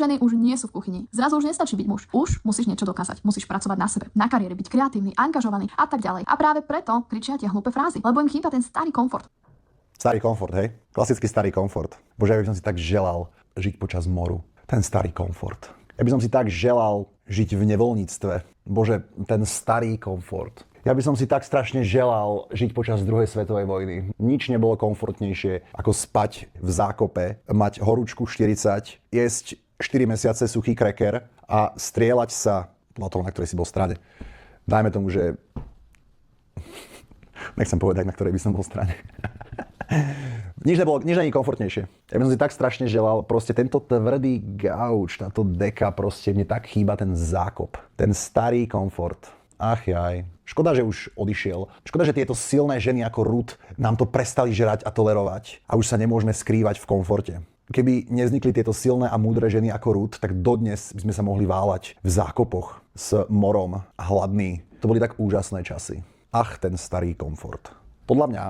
ženy už nie sú v kuchyni. Zrazu už nestačí byť muž. Už musíš niečo dokázať. Musíš pracovať na sebe, na kariére, byť kreatívny, angažovaný a tak ďalej. A práve preto kričia tie hlúpe frázy, lebo im chýba ten starý komfort. Starý komfort, hej? Klasický starý komfort. Bože, ja by som si tak želal žiť počas moru. Ten starý komfort. Ja by som si tak želal žiť v nevoľníctve. Bože, ten starý komfort. Ja by som si tak strašne želal žiť počas druhej svetovej vojny. Nič nebolo komfortnejšie ako spať v zákope, mať horúčku 40, jesť 4 mesiace suchý kreker a strieľať sa podľa toho, na ktorej si bol strane. Dajme tomu, že... Nechcem povedať, na ktorej by som bol strane. Nič není komfortnejšie. Ja by som si tak strašne želal, proste tento tvrdý gauč, táto deka, proste mne tak chýba ten zákop. Ten starý komfort. Ach jaj. Škoda, že už odišiel. Škoda, že tieto silné ženy ako Ruth nám to prestali žrať a tolerovať. A už sa nemôžeme skrývať v komforte. Keby nevznikli tieto silné a múdre ženy ako Ruth, tak dodnes by sme sa mohli váľať v zákopoch s morom a hladní. To boli tak úžasné časy. Ach, ten starý komfort. Podľa mňa